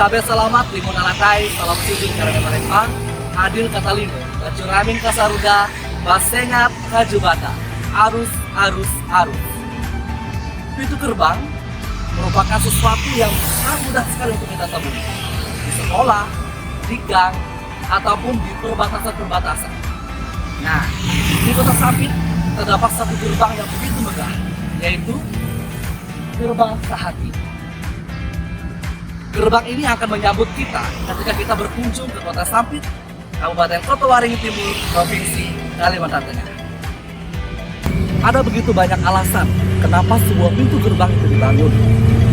Kabe selamat limun alakai, salam sujud karena mereka adil kata limu, kacuramin kasaruda, basengat kajubata, arus, arus, arus. Pintu gerbang merupakan sesuatu yang sangat mudah sekali untuk kita temui di sekolah, di gang, ataupun di perbatasan-perbatasan. Nah, di Kota Sampit terdapat satu gerbang yang begitu megah, yaitu gerbang Sahati. Gerbang ini akan menyambut kita ketika kita berkunjung ke Kota Sampit, Kabupaten Kota Waringin Timur, Provinsi Kalimantan Tengah. Ada begitu banyak alasan kenapa sebuah pintu gerbang itu dibangun.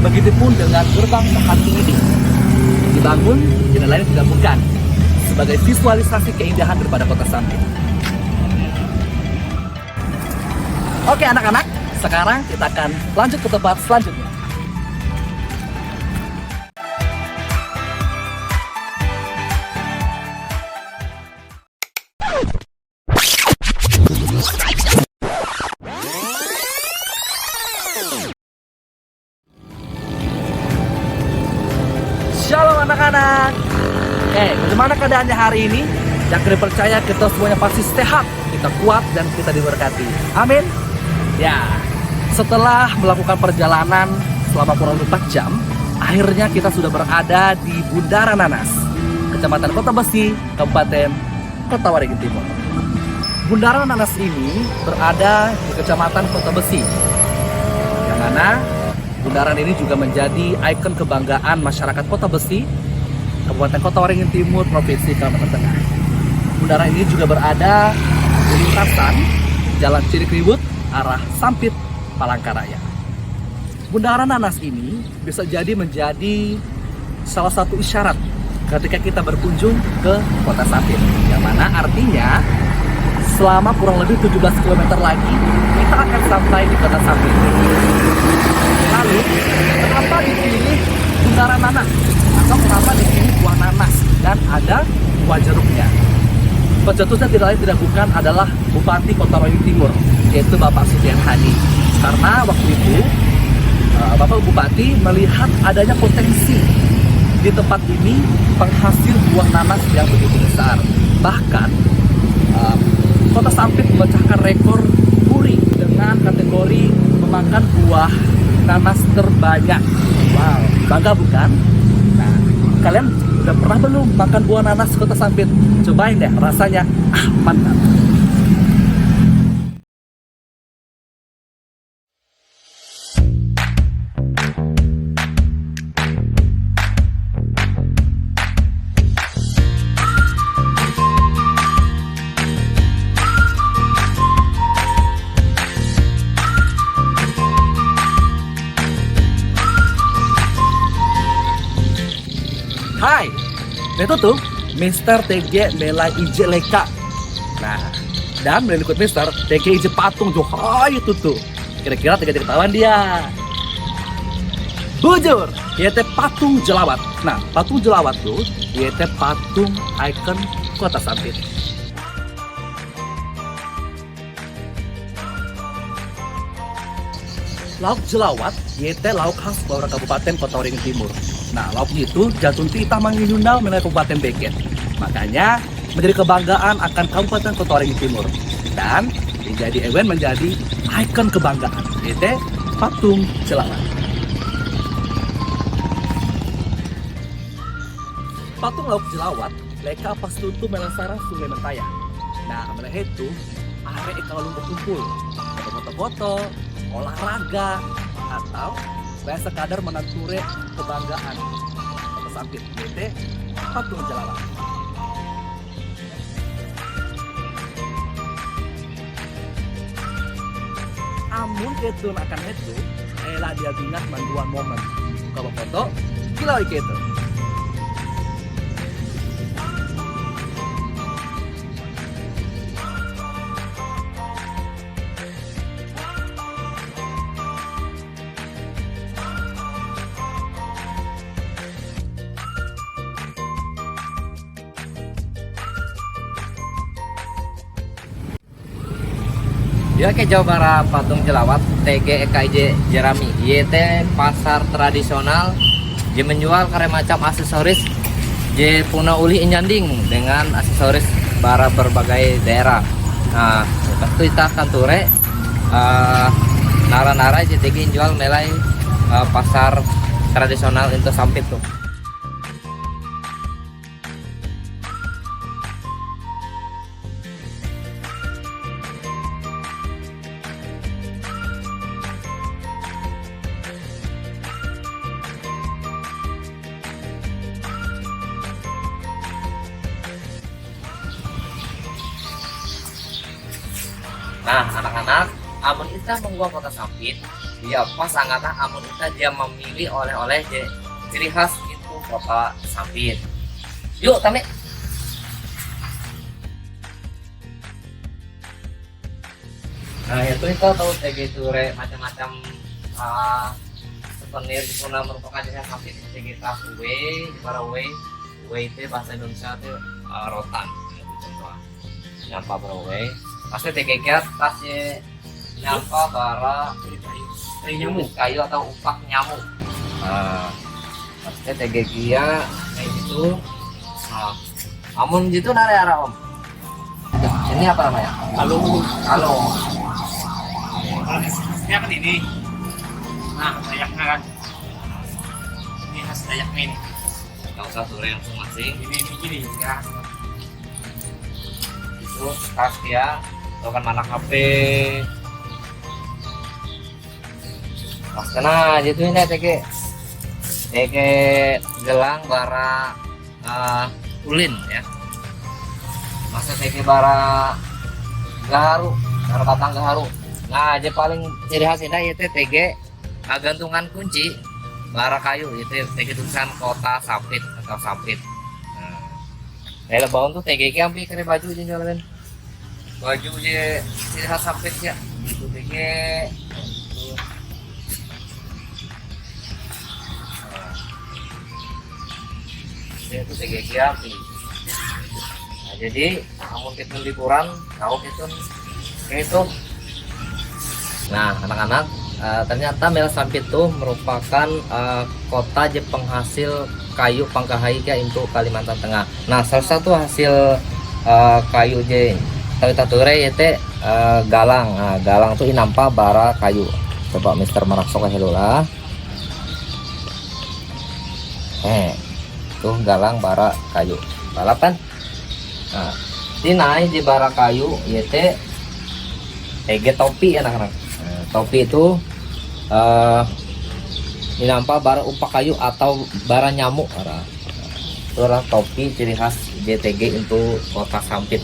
Begitupun dengan gerbang Sahati ini. Dibangun tidak lain tidak bukan sebagai visualisasi keindahan daripada Kota Sampit. Oke anak-anak, sekarang kita akan lanjut ke tempat selanjutnya. Shalom anak-anak. Bagaimana keadaannya hari ini? Yang percaya kita semuanya pasti sehat, kita kuat dan kita diberkati. Amin. Ya, setelah melakukan perjalanan selama kurang lebih 4 jam, akhirnya kita sudah berada di Bundaran Nanas, Kecamatan Kota Besi, Kabupaten Kota Waringin Timur. Bundaran Nanas ini berada di Kecamatan Kota Besi, yang mana bundaran ini juga menjadi ikon kebanggaan masyarakat Kota Besi, Kabupaten Kota Waringin Timur, Provinsi Kalimantan Tengah. Bundaran ini juga berada di lintasan Jalan Cirikriwut arah Sampit, Palangkaraya. Bundaran Nanas ini bisa jadi menjadi salah satu isyarat ketika kita berkunjung ke Kota Sampit, yang mana artinya selama kurang lebih 17 km lagi kita akan sampai di Kota Sampit. Lalu, kenapa dipilih Bundaran Nanas? Atau kenapa dipilih buah nanas dan ada buah jeruknya? Pencetusnya tidak lain tidak bukan adalah Bupati Kota Waringin Timur, yaitu Bapak Sudian Hadi. Karena waktu itu Bapak Bupati melihat adanya potensi di tempat ini penghasil buah nanas yang begitu besar. Bahkan Kota Sampit memecahkan rekor muri dengan kategori memakan buah nanas terbanyak. Wow, bangga bukan? Nah, kalian udah pernah belum makan buah nanas Kota Sampit? Cobain deh, rasanya mantap. Hai, itu tuh Mr. TG Melai Ije Leka. Nah, dan berikut Mr. TG Ije Patung tuh. Hai itu tuh. Kira-kira tiga ketahuan dia. Bujur, yaitu patung jelawat. Nah, patung jelawat tuh yaitu patung ikon Kota Sampit. Lauk jelawat yaitu lauk khas Blora Kabupaten Kota Waringin Timur. Nah, lauk itu jatun tita manginundal mengenai Kabupaten Beken. Makanya menjadi kebanggaan akan Kabupaten Kota Waringin Timur. Dan menjadi event menjadi ikon kebanggaan, yaitu patung jelawat. Patung lauk jelawat leka pas tutu melansara Sungai Mentaya. Nah, mereka itu arek kalau kumpul, foto-foto, olahraga, atau saya sekadar menanture kebanggaan Kota Sampit, yaitu patung jelawat. Amun itu akan itu, elah dia bingat manduan momen. Kalau foto, kilau itu. Ya ke Jawa Barat patung jelawat TG EKJ Jerami YT pasar tradisional Dia menjual karya macam aksesoris. Dia puna uli nyanding dengan aksesoris bara berbagai daerah. Nah, lepas itu kita akan ture nara-nara JTG jual melai pasar tradisional itu sampit tuh. Nah, anak-anak, amun kita menggua kota Sampit, dia pasangannya amun kita dia memilih oleh-oleh ciri khas itu kota Sampit. Yuk, Tami. Nah, itu kita tahu TG ture macam-macam souvenir di sana merupakan ciri khas Sampit. TG tas W itu bahasa Indonesia itu rotan. Contoh, nyampa W. Pasti TGK tasnya nyampa bara nyamuk kayu atau upak nyamuk. Nah, pasti TGK ya kayak gitu. Nah, amun gitu nari arah om. Ini apa namanya? Kalung. Ini apa ini? Nah, dayaknya kan. Ini khas dayaknya ini. Yang satu langsung masing. Ini begini ya. Itu tas ya. Kan mana HP pas kena gitu ini TG gelang bara ulin ya, masa TG bara gaharu bara batang gaharu. Nah aja paling ciri khas ini itu TG gantungan kunci bara kayu itu TG tulisan kota Sampit atau Sampit. Nah lebaun tuh TG ambil kere baju jualan baju je ciri khas Sampit ya itu TG itu TG api. Nah jadi kamu kita liburan kau kita itu. Nah anak-anak ternyata Mel Sampit itu merupakan kota je penghasil kayu pangkahai ya untuk Kalimantan Tengah. Nah salah satu hasil kayu je kita ture yaitu galang. Nah, galang tuh nampak bara kayu. Coba Mister meraksok hello lah. Tuh galang bara kayu. Balapan. Nah, tinai di bara kayu yaitu TG topi anak-anak. Nah, topi itu nampak bara upak kayu atau bara nyamuk. Itu adalah topi ciri khas JTG untuk kota Sampit.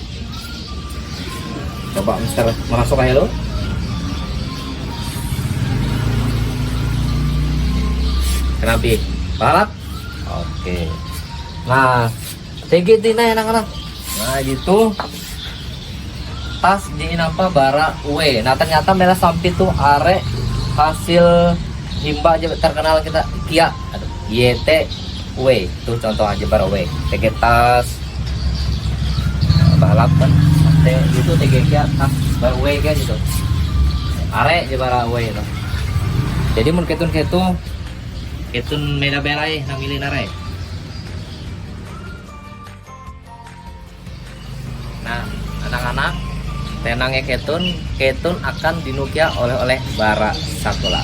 Coba Mister masuk hello. Kenapa? Balap? Oke. Nah, TG tina anak-anak. Nah, gitu. Tas di nampak bara W. Nah, ternyata Mel Sampit tuh are hasil himba aja terkenal kita Kia. Aduh, YT W. Tuh contoh aja bara W. TG tas balap kan. Gitu TG Kia tas bara W kan gitu. Are aja bara W itu. Jadi mun ketun meda belai namili nare. Nah, anak-anak tenangnya ketun akan dinukia oleh bara sakola.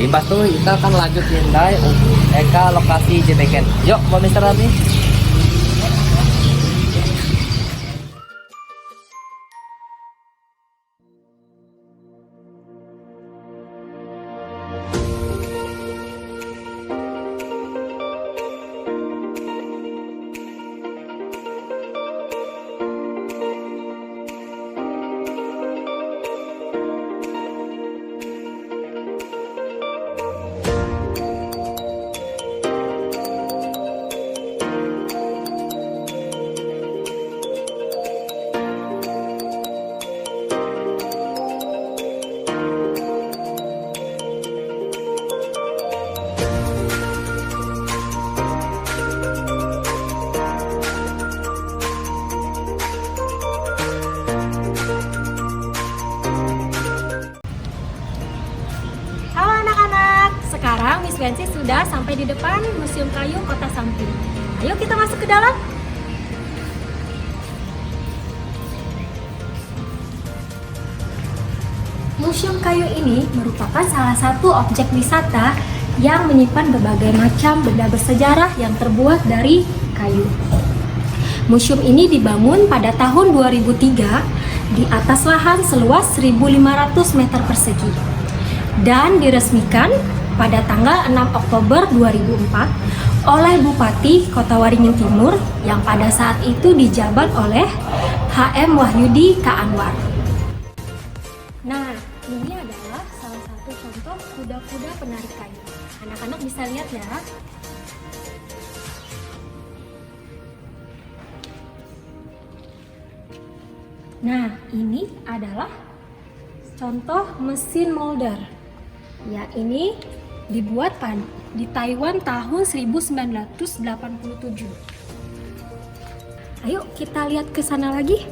Limbas tuh kita akan lanjut hindai eka lokasi JTG. Yuk, Pak Mister Rani. sudah sampai di depan Museum Kayu Kota Sampit. Ayo kita masuk ke dalam. Museum Kayu ini merupakan salah satu objek wisata yang menyimpan berbagai macam benda bersejarah yang terbuat dari kayu. Museum ini dibangun pada tahun 2003 di atas lahan seluas 1.500 meter persegi dan diresmikan pada tanggal 6 Oktober 2004 oleh Bupati Kota Waringin Timur yang pada saat itu dijabat oleh HM Wahyudi K. Anwar. Nah, ini adalah salah satu contoh kuda-kuda penarik kayu. Anak-anak bisa lihat ya. Nah, ini adalah contoh mesin molder. Ya, ini dibuat di Taiwan tahun 1987. Ayo kita lihat ke sana lagi.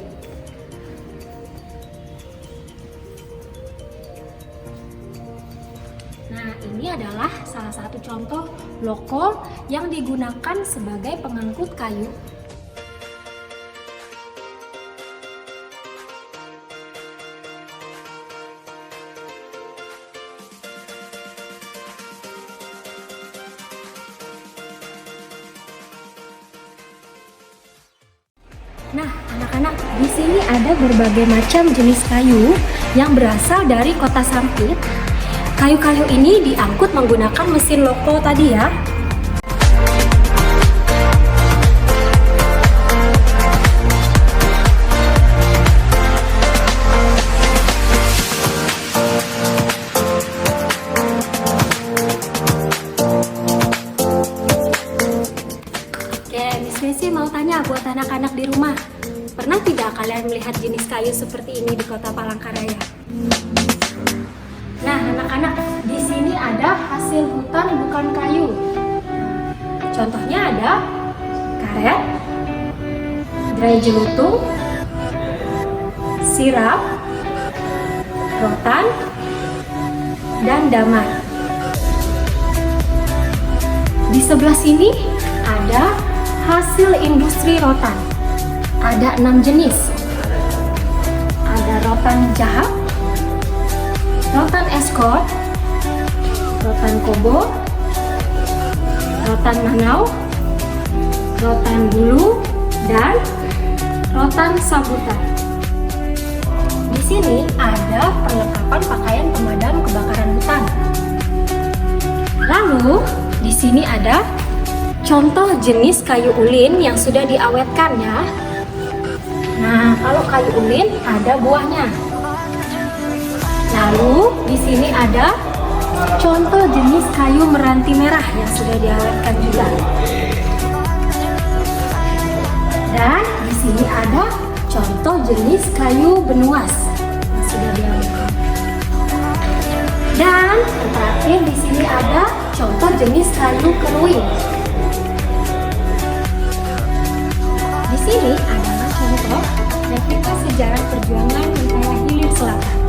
Nah, ini adalah salah satu contoh loko yang digunakan sebagai pengangkut kayu. Nah, anak-anak, di sini ada berbagai macam jenis kayu yang berasal dari Kota Sampit. Kayu-kayu ini diangkut menggunakan mesin loko tadi ya. Oke, Miss Messi mau tanya buat anak-anak di rumah. Pernah tidak kalian melihat jenis kayu seperti ini di Kota Palangkaraya? Nah, anak-anak, di sini ada hasil hutan bukan kayu. Contohnya ada karet, gerai jelutung, sirap, rotan, dan damar. Di sebelah sini ada hasil industri rotan. Ada 6 jenis. Ada rotan jahap, rotan eskot, rotan kobo, rotan manau, rotan bulu, dan rotan sabutan. Di sini ada perlengkapan pakaian pemadam kebakaran hutan. Lalu di sini ada contoh jenis kayu ulin yang sudah diawetkan ya. Nah, kalau kayu ulin ada buahnya. Lalu di sini ada contoh jenis kayu meranti merah yang sudah diawetkan juga. Dan di sini ada contoh jenis kayu benuas yang sudah diawetkan. Dan yang terakhir di sini ada contoh jenis kayu keruing. Di sini adalah contoh replika sejarah perjuangan wilayah hilir selatan.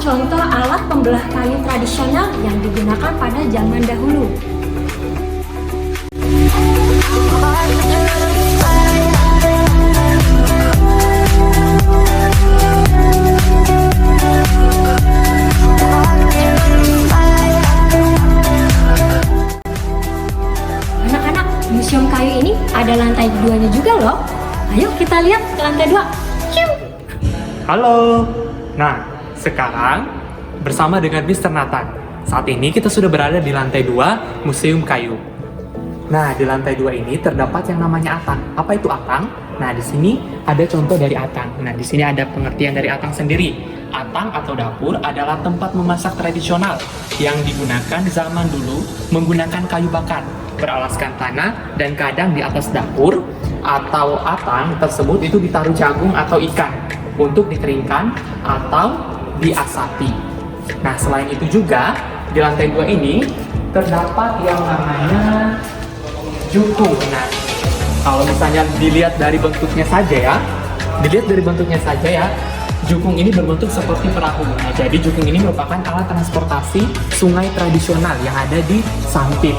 Contoh alat pembelah kayu tradisional yang digunakan pada zaman dahulu. Anak-anak, museum kayu ini ada lantai 2-nya juga loh. Ayo kita lihat ke lantai 2. Halo. Nah, sekarang bersama dengan Mr. Nathan. Saat ini kita sudah berada di lantai 2 Museum Kayu. Nah, di lantai 2 ini terdapat yang namanya atang. Apa itu atang? Nah, di sini ada contoh dari atang. Nah, di sini ada pengertian dari atang sendiri. Atang atau dapur adalah tempat memasak tradisional yang digunakan zaman dulu menggunakan kayu bakar, beralaskan tanah, dan kadang di atas dapur atau atang tersebut itu ditaruh jagung atau ikan. untuk dikeringkan atau diasapi. Nah, selain itu juga di lantai 2 ini terdapat yang namanya jukung. Nah, kalau misalnya dilihat dari bentuknya saja ya, jukung ini berbentuk seperti perahu. Nah, jadi jukung ini merupakan alat transportasi sungai tradisional yang ada di Sampit.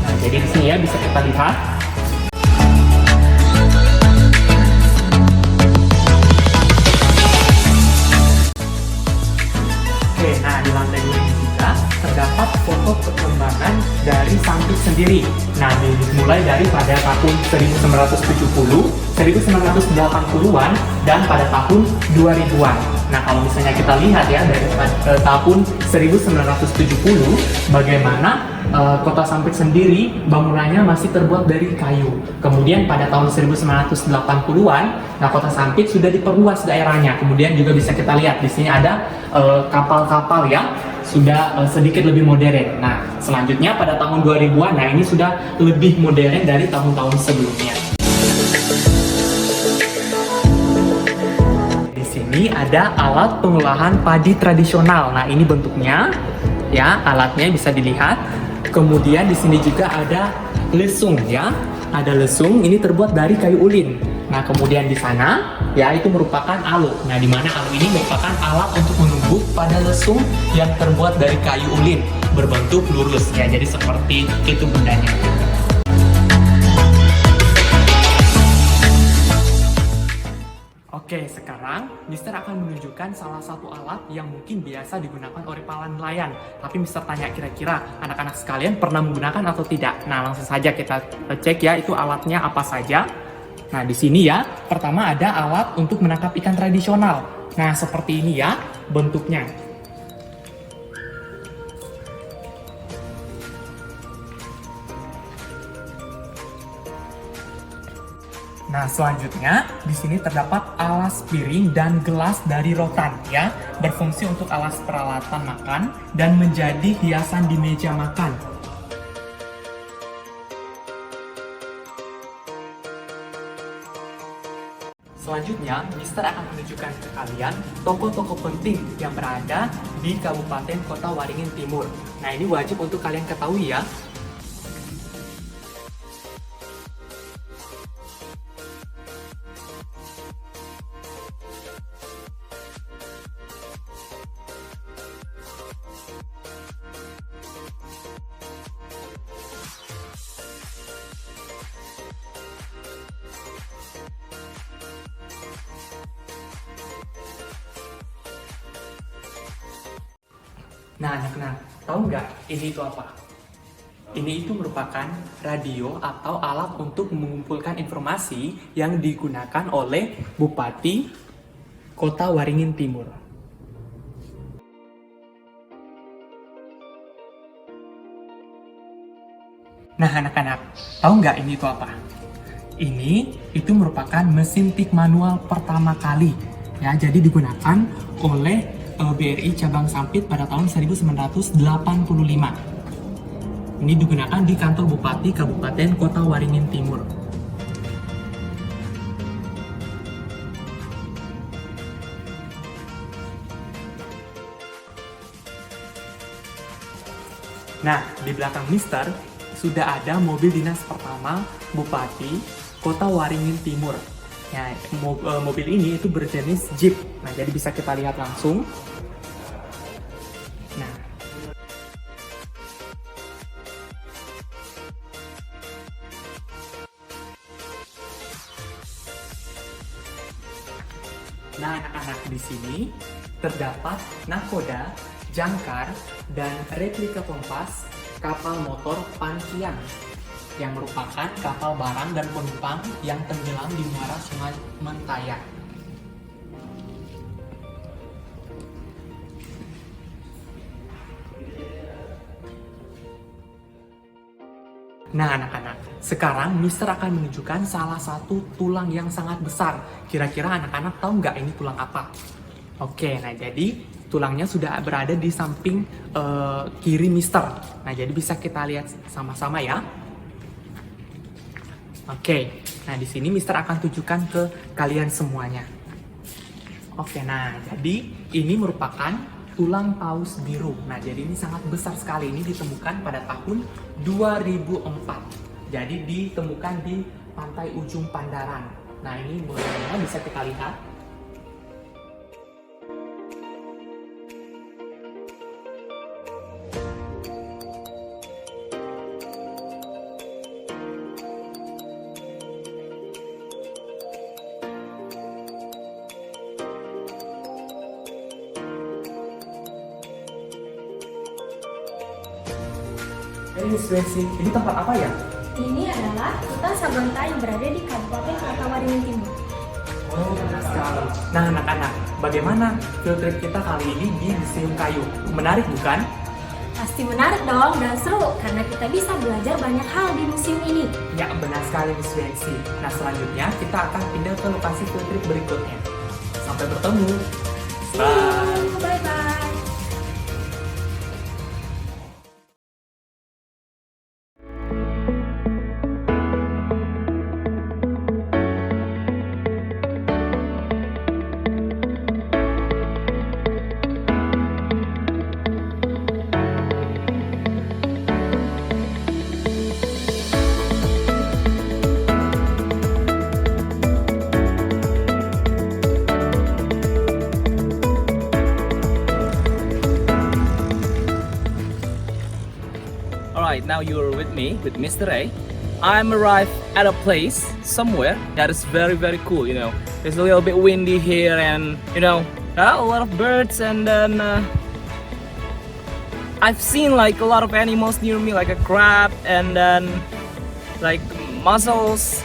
Nah, jadi di sini ya bisa kita lihat. Oke, nah di lantai 2 ini juga terdapat foto perkembangan dari Sampit sendiri. Nah, dimulai dari pada tahun 1970, 1980-an, dan pada tahun 2000-an. Nah, kalau misalnya kita lihat ya dari tahun 1970, bagaimana kota Sampit sendiri bangunannya masih terbuat dari kayu. Kemudian pada tahun 1980-an, nah kota Sampit sudah diperluas daerahnya. Kemudian juga bisa kita lihat di sini ada kapal-kapal yang sudah sedikit lebih modern. Nah, selanjutnya pada tahun 2000-an, nah ini sudah lebih modern dari tahun-tahun sebelumnya. Di sini ada alat pengolahan padi tradisional. Nah, ini bentuknya ya, alatnya bisa dilihat. Kemudian di sini juga ada lesung ya. Ada lesung, ini terbuat dari kayu ulin. Nah, kemudian di sana ya itu merupakan alu. Nah, di mana alu ini merupakan alat untuk menumbuk pada lesung yang terbuat dari kayu ulin berbentuk lurus ya. Jadi seperti itu bendanya. Oke, sekarang Mister akan menunjukkan salah satu alat yang mungkin biasa digunakan oleh para nelayan. Tapi Mister tanya kira-kira anak-anak sekalian pernah menggunakan atau tidak. Nah, langsung saja kita cek ya itu alatnya apa saja. Nah, di sini ya, pertama ada alat untuk menangkap ikan tradisional. Nah, seperti ini ya bentuknya. Nah, selanjutnya di sini terdapat alas piring dan gelas dari rotan ya, berfungsi untuk alas peralatan makan dan menjadi hiasan di meja makan. Selanjutnya, Mister akan menunjukkan ke kalian toko-toko penting yang berada di Kabupaten Kota Waringin Timur. Nah, ini wajib untuk kalian ketahui ya. Nah, anak-anak, tahu nggak ini itu apa? Ini itu merupakan radio atau alat untuk mengumpulkan informasi yang digunakan oleh Bupati Kota Waringin Timur. Nah, anak-anak, tahu nggak ini itu apa? Ini itu merupakan mesin tik manual pertama kali. Ya, jadi digunakan oleh BRI Cabang Sampit pada tahun 1985. Ini digunakan di kantor Bupati Kabupaten Kota Waringin Timur. Nah, di belakang Mister sudah ada mobil dinas pertama Bupati Kota Waringin Timur. Ya, mobil ini itu berjenis Jeep. Nah, jadi bisa kita lihat langsung. Nah, anak-anak, di sini terdapat nakoda, jangkar, dan replika kompas kapal motor Pankiang yang merupakan kapal barang dan penumpang yang tenggelam di muara Sungai Mentaya. Nah, anak-anak, sekarang Mister akan menunjukkan salah satu tulang yang sangat besar. Kira-kira anak-anak tahu nggak ini tulang apa? Oke, nah jadi tulangnya sudah berada di samping kiri Mister. Nah, jadi bisa kita lihat sama-sama ya. Oke, nah di sini Mister akan tunjukkan ke kalian semuanya. Oke, nah jadi ini merupakan tulang paus biru. Nah, jadi ini sangat besar sekali. Ini ditemukan pada tahun 2004. Jadi ditemukan di pantai Ujung Pandaran. Nah, ini modelnya bisa kita lihat. Ini tempat apa ya? Ini adalah hutan Sagonta yang berada di Kabupaten Kota Waringin Timur. Oh, benar sekali. Nah, anak-anak, bagaimana field trip kita kali ini di Museum Kayu? Menarik bukan? Pasti menarik dong dan seru karena kita bisa belajar banyak hal di museum ini. Ya, benar sekali Miss Wensi. Nah, selanjutnya kita akan pindah ke lokasi field trip berikutnya. Sampai bertemu. Bye. Bye-bye. Alright, now you're with me, with Mr. A. I'm arrived at a place somewhere that is very, very cool, you know. It's a little bit windy here and, you know, a lot of birds and then I've seen like a lot of animals near me, like a crab and then like mussels.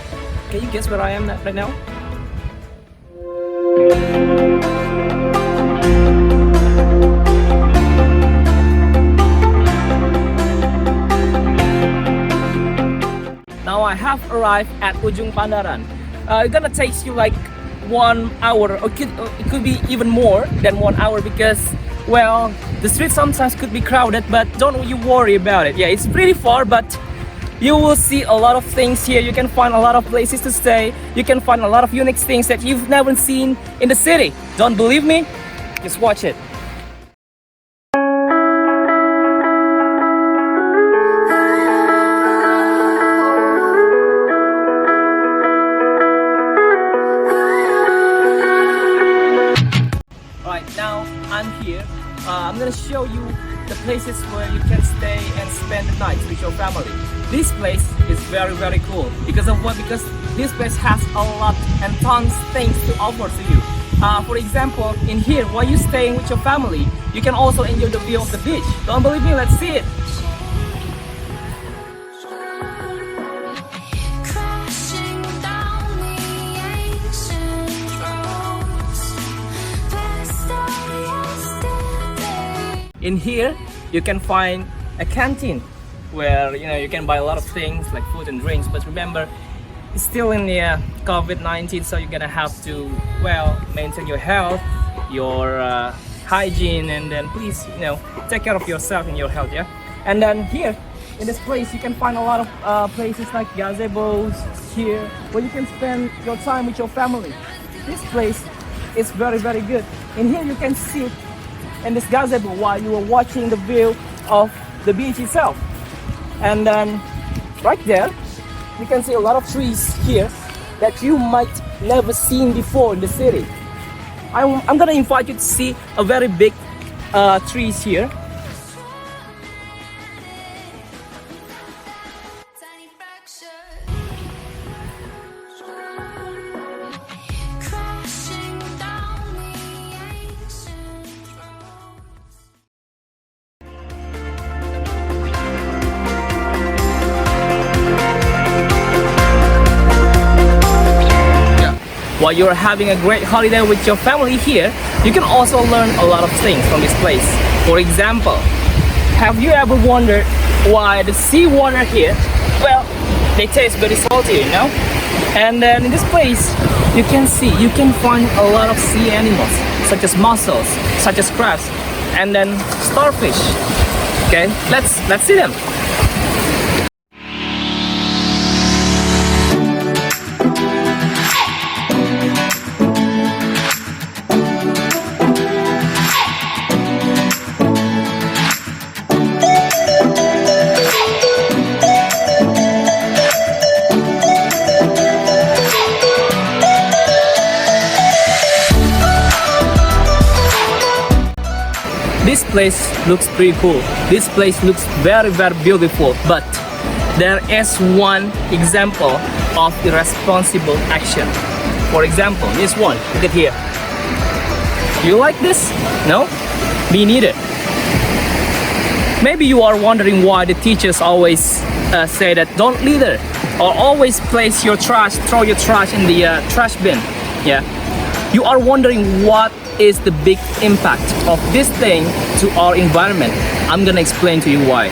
Can you guess where I am right now? Now I have arrived at Ujung Pandaran. It's gonna take you like 1 hour, or it could be even more than 1 hour because, well, the street sometimes could be crowded, but don't you worry about it. Yeah, it's pretty far, but you will see a lot of things here. You can find a lot of places to stay. You can find a lot of unique things that you've never seen in the city. Don't believe me? Just watch it. Alright, now I'm here. I'm gonna show you the places where you can stay and spend the night with your family. This place is very, very cool. Because of what? Because this place has a lot and tons things to offer to you. For example, in here, while you're staying with your family, you can also enjoy the view of the beach. Don't believe me? Let's see it. Crashing down the ancient roads, past our yesterday. In here, you can find a canteen where you can buy a lot of things like food and drinks. But remember, it's still in the COVID-19, so you're gonna have to maintain your health, your hygiene, and then please take care of yourself and your health. Yeah. And then here in this place, you can find a lot of places like gazebos here where you can spend your time with your family. This place is very, very good. In here, you can sit in this gazebo while you are watching the view of the beach itself. And then right there, you can see a lot of trees here that you might never seen before in the city. I'm gonna invite you to see a very big trees here. Tiny fracture, crashing down the ancient roads. While you're having a great holiday with your family here, you can also learn a lot of things from this place. For example, have you ever wondered why the seawater here, well, they taste very salty, you know? And then in this place, you can find a lot of sea animals, such as mussels, such as crabs, and then starfish. Okay, let's see them. place looks pretty cool. This place looks very, very beautiful. But there is one example of irresponsible action. For example, this one. Look at here. You like this? No? Me neither. Maybe you are wondering why the teachers always say that don't litter or always place your trash, throw your trash in the trash bin. Yeah. You are wondering what is the big impact of this thing to our environment. I'm gonna explain to you why.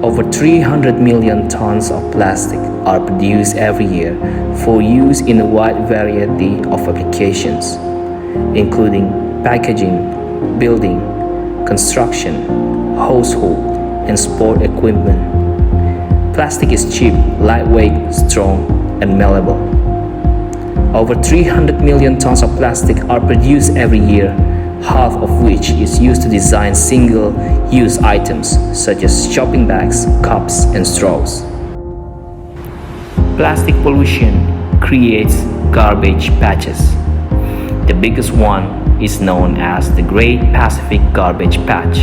Over 300 million tons of plastic are produced every year for use in a wide variety of applications, including packaging, building, construction, household, and sport equipment. Plastic is cheap, lightweight, strong, and malleable. Over 300 million tons of plastic are produced every year, half of which is used to design single-use items such as shopping bags, cups, and straws. Plastic pollution creates garbage patches. The biggest one is known as the Great Pacific Garbage Patch.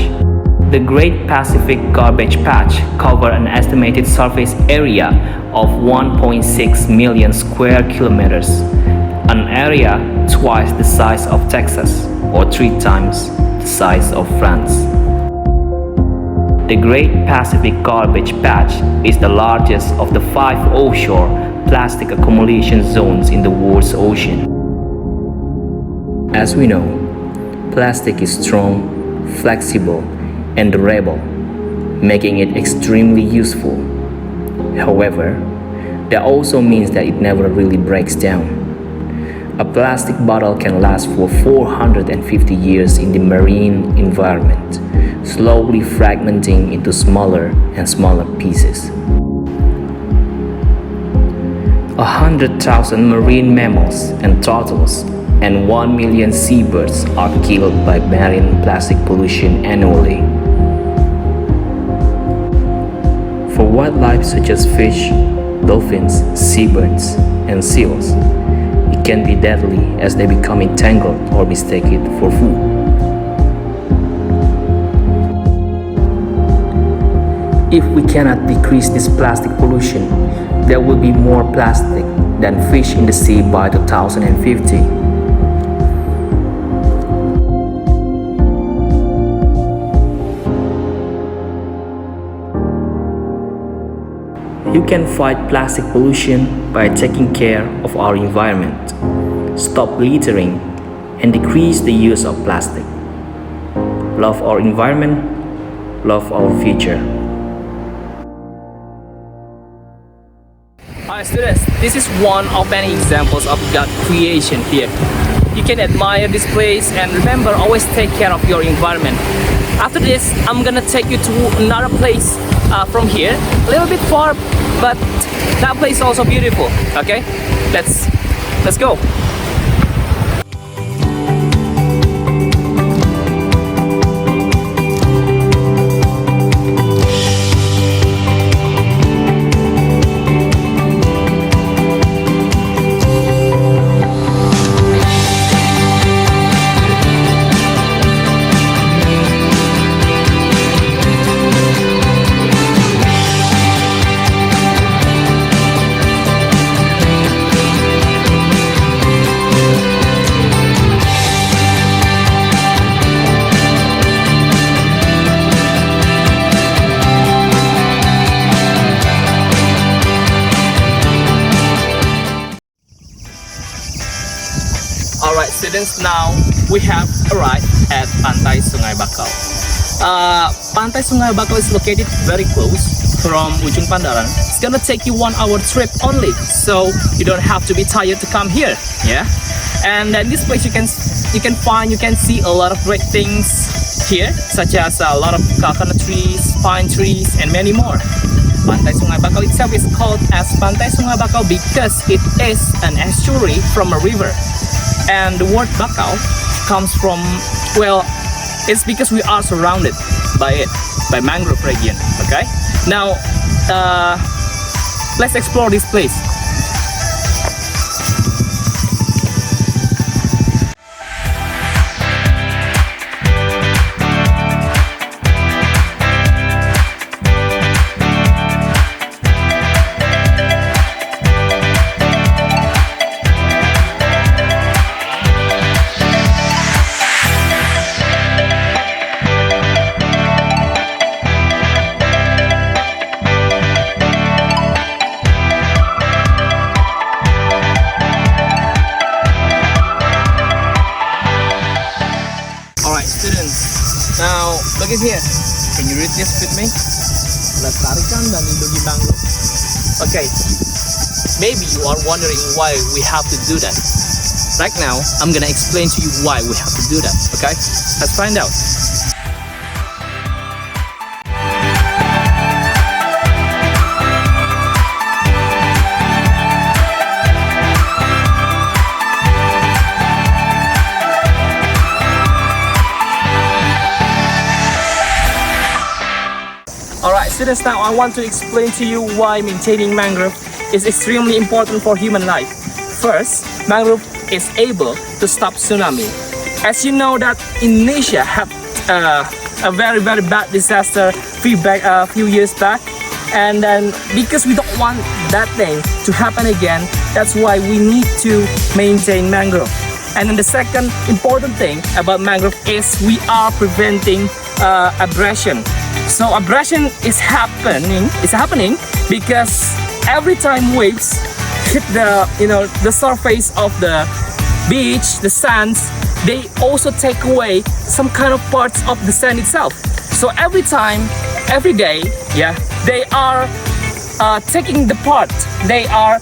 The Great Pacific Garbage Patch covers an estimated surface area of 1.6 million square kilometers, an area twice the size of Texas or 3 times the size of France. The Great Pacific Garbage Patch is the largest of the 5 offshore plastic accumulation zones in the world's ocean. As we know, plastic is strong, flexible, and durable, making it extremely useful. However, that also means that it never really breaks down. A plastic bottle can last for 450 years in the marine environment, slowly fragmenting into smaller and smaller pieces. 100,000 marine mammals and turtles and 1 million seabirds are killed by marine plastic pollution annually. For wildlife such as fish, dolphins, seabirds, and seals, it can be deadly as they become entangled or mistaken for food. If we cannot decrease this plastic pollution, there will be more plastic than fish in the sea by 2050. You can fight plastic pollution by taking care of our environment, stop littering, and decrease the use of plastic. Love our environment, love our future. Alright students, this is one of many examples of God creation here. You can admire this place and remember, always take care of your environment. After this, I'm gonna take you to another place from here, a little bit far, but that place is also beautiful. Okay, let's go. Alright students, now we have arrived at Pantai Sungai Bakau. Pantai Sungai Bakau is located very close from Ujung Pandaran. It's gonna take you 1 hour trip only, so you don't have to be tired to come here. Yeah, and in this place you can see a lot of great things here, such as a lot of coconut trees, pine trees, and many more. Pantai Sungai Bakau itself is called as Pantai Sungai Bakau because it is an estuary from a river. And the word Bakau comes from, well, it's because we are surrounded by it, by mangrove region. Okay, now let's explore this place. you read this with me? Lestarikan dan lindungi mangrove. Okay, maybe you are wondering why we have to do that. Right now, I'm gonna explain to you why we have to do that, okay? Let's find out. Alright, students, now I want to explain to you why maintaining mangrove is extremely important for human life. First, mangrove is able to stop tsunami. As you know that Indonesia had a very bad disaster few years back, and then because we don't want that thing to happen again, that's why we need to maintain mangrove. And then the second important thing about mangrove is we are preventing abrasion. So abrasion is happening because every time waves hit the surface of the beach, the sands, they also take away some kind of parts of the sand itself. So every day, they are taking the part, they are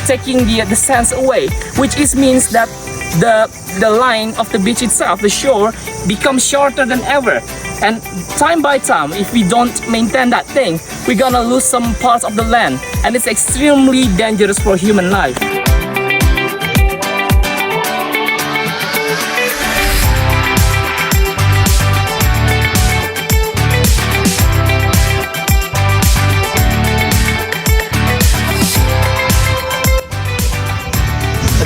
taking the sands away, which means that the line of the beach itself, the shore, becomes shorter than ever. And time by time, if we don't maintain that thing, we're gonna lose some parts of the land, and it's extremely dangerous for human life.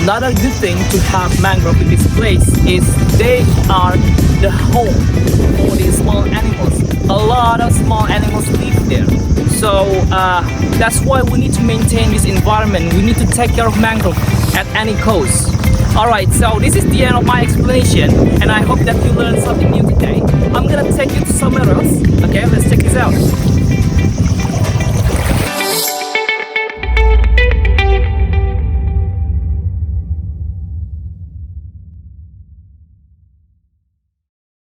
Another good thing to have mangrove in this place is they are the home for these small animals. A lot of small animals live there. So that's why we need to maintain this environment. We need to take care of mangrove at any cost. Alright, so this is the end of my explanation, and I hope that you learned something new today. I'm gonna take you to somewhere else. Okay, let's check this out.